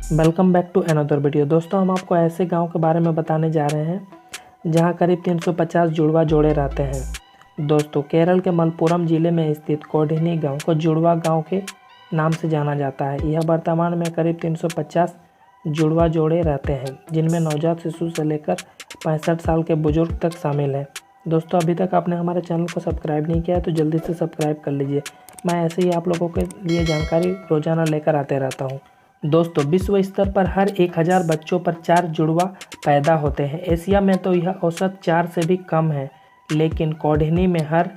Welcome back to another video. दोस्तों, हम आपको ऐसे गांव के बारे में बताने जा रहे हैं जहां करीब 350 जुड़वा जोड़े रहते हैं। दोस्तों, केरल के मलप्पुरम जिले में स्थित कोडिनी गांव को जुड़वा गांव के नाम से जाना जाता है। यह वर्तमान में करीब 350 जुड़वा जोड़े रहते हैं, जिनमें नवजात शिशु से लेकर 65 साल के बुजुर्ग तक शामिल हैं। दोस्तों, अभी तक आपने हमारे चैनल को सब्सक्राइब नहीं किया है तो जल्दी से सब्सक्राइब कर लीजिए। मैं ऐसे ही आप लोगों के लिए जानकारी रोजाना लेकर आते रहता हूँ। दोस्तों, विश्व स्तर पर हर 1000 बच्चों पर 4 जुड़वा पैदा होते हैं। एशिया में तो यह औसत 4 से भी कम है, लेकिन कोडिनी में हर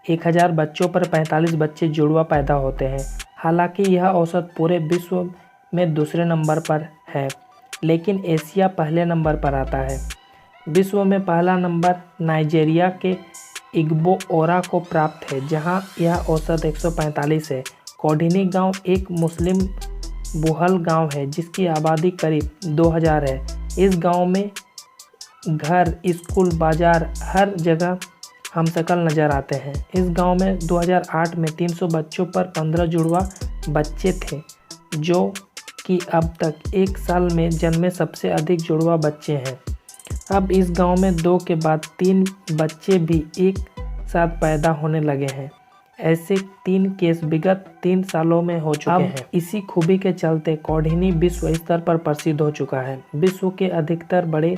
1000 बच्चों पर 45 बच्चे जुड़वा पैदा होते हैं। हालांकि यह औसत पूरे विश्व में दूसरे नंबर पर है, लेकिन एशिया पहले नंबर पर आता है। विश्व में पहला नंबर नाइजीरिया के इग्बो ओरा को प्राप्त है, जहां यह औसत 145 है। कोडिनी गांव एक मुस्लिम बहुल गांव है जिसकी आबादी करीब 2000 है। इस गांव में घर, स्कूल, बाजार हर जगह हमशक्ल नज़र आते हैं। इस गांव में 2008 में 300 बच्चों पर 15 जुड़वा बच्चे थे, जो कि अब तक एक साल में जन्मे सबसे अधिक जुड़वा बच्चे हैं। अब इस गांव में 2 के बाद 3 बच्चे भी एक साथ पैदा होने लगे हैं। ऐसे 3 केस विगत 3 सालों में हो चुके हैं। इसी खूबी के चलते कोडिनी विश्व स्तर पर प्रसिद्ध हो चुका है। विश्व के अधिकतर बड़े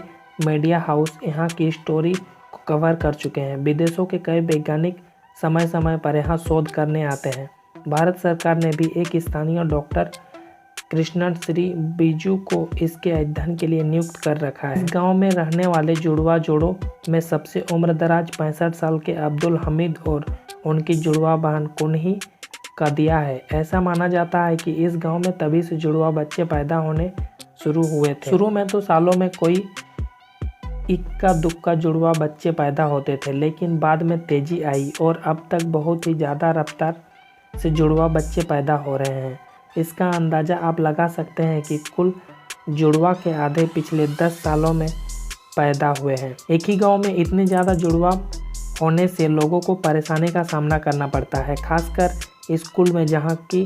मीडिया हाउस यहाँ की स्टोरी को कवर कर चुके हैं। विदेशों के कई वैज्ञानिक समय समय पर यहाँ शोध करने आते हैं। भारत सरकार ने भी एक स्थानीय डॉक्टर कृष्णन श्री बिजू को इसके अध्ययन के लिए नियुक्त कर रखा है। इस गांव में रहने वाले जुड़वा जोड़ों में सबसे उम्रदराज 65 साल के अब्दुल हमीद और उनकी जुड़वा बहन कुन्ही कदिया है। ऐसा माना जाता है कि इस गांव में तभी से जुड़वा बच्चे पैदा होने शुरू हुए थे। शुरू में तो सालों में कोई इक्का दुक्का जुड़वा बच्चे पैदा होते थे, लेकिन बाद में तेजी आई और अब तक बहुत ही ज़्यादा रफ्तार से जुड़वा बच्चे पैदा हो रहे हैं। इसका अंदाज़ा आप लगा सकते हैं कि कुल जुड़वा के आधे पिछले 10 सालों में पैदा हुए हैं। एक ही गांव में इतने ज़्यादा जुड़वा होने से लोगों को परेशानी का सामना करना पड़ता है, खासकर स्कूल में, जहां की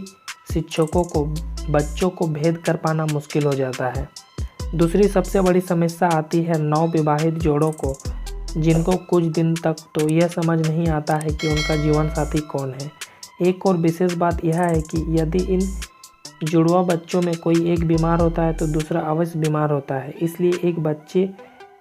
शिक्षकों को बच्चों को भेद कर पाना मुश्किल हो जाता है। दूसरी सबसे बड़ी समस्या आती है नवविवाहित जोड़ों को, जिनको कुछ दिन तक तो यह समझ नहीं आता है कि उनका जीवन साथी कौन है। एक और विशेष बात यह है कि यदि इन जुड़वा बच्चों में कोई एक बीमार होता है तो दूसरा अवश्य बीमार होता है। इसलिए एक बच्चे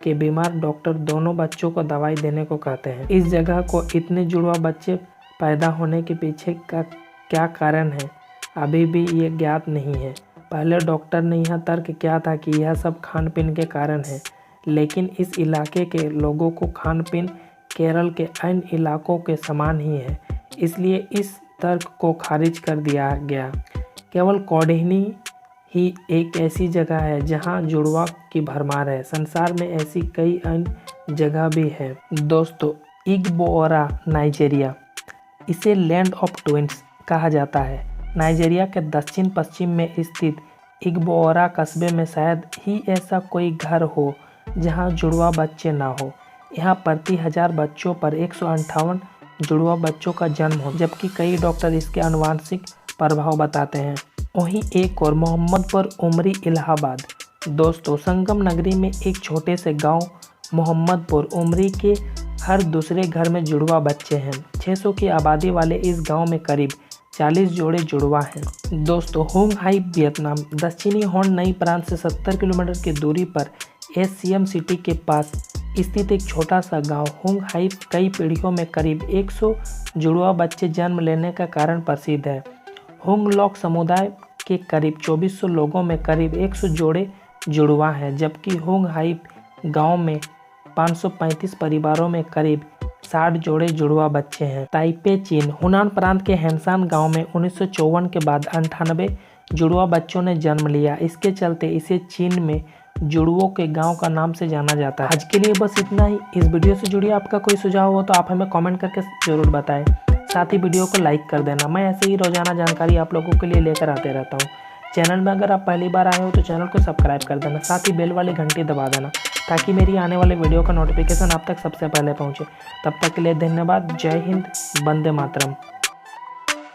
के बीमार डॉक्टर दोनों बच्चों को दवाई देने को कहते हैं। इस जगह को इतने जुड़वा बच्चे पैदा होने के पीछे का क्या कारण है, अभी भी ये ज्ञात नहीं है। पहले डॉक्टर ने यह तर्क किया था कि यह सब खान पीन के कारण है, लेकिन इस इलाके के लोगों को खान पीन केरल के अन्य इलाकों के समान ही है, इसलिए इस तर्क को खारिज कर दिया गया। केवल कोडिनी ही एक ऐसी जगह है जहां जुड़वा की भरमार है। संसार में ऐसी कई अन्य जगह भी है। दोस्तों, इग्बो ओरा नाइजीरिया, इसे लैंड ऑफ ट्विंस कहा जाता है। नाइजीरिया के दक्षिण पश्चिम में स्थित इग्बो ओरा कस्बे में शायद ही ऐसा कोई घर हो जहां जुड़वा बच्चे ना हो। यहाँ प्रति 1000 बच्चों पर 158 जुड़वा बच्चों का जन्म हो, जबकि कई डॉक्टर इसके आनुवांशिक प्रभाव बताते हैं। वहीं एक और मोहम्मदपुर उमरी इलाहाबाद। दोस्तों, संगम नगरी में एक छोटे से गांव मोहम्मदपुर उमरी के हर दूसरे घर में जुड़वा बच्चे हैं। 600 की आबादी वाले इस गांव में करीब 40 जोड़े जुड़वा हैं। दोस्तों, होंग हाई वियतनाम दक्षिणी होन नई प्रांत से 70 किलोमीटर की दूरी पर एससीएम सिटी के पास स्थित एक छोटा सा गांव होंग हाई कई पीढ़ियों में करीब 100 जुड़वा बच्चे जन्म लेने का कारण प्रसिद्ध है। होंग लोक समुदाय के करीब 2400 लोगों में करीब 100 जोड़े जुड़वा हैं, जबकि होंग हाई गांव में 535 परिवारों में करीब 60 जोड़े जुड़वा बच्चे हैं। ताइपे चीन हुनान प्रांत के हैंसान गांव में 1954 के बाद 98 जुड़वा बच्चों ने जन्म लिया। इसके चलते इसे चीन में जुड़वों के गांव का नाम से जाना जाता है। आज के लिए बस इतना ही। इस वीडियो से जुड़िए आपका कोई सुझाव हो तो आप हमें कमेंट करके ज़रूर बताएं। साथ ही वीडियो को लाइक कर देना। मैं ऐसे ही रोजाना जानकारी आप लोगों के लिए लेकर आते रहता हूँ। चैनल में अगर आप पहली बार आए हो तो चैनल को सब्सक्राइब कर देना, साथ ही बेल वाली घंटी दबा देना ताकि मेरी आने वाले वीडियो का नोटिफिकेशन आप तक सबसे पहले पहुँचे। तब तक के लिए धन्यवाद। जय हिंद, वंदे मातरम।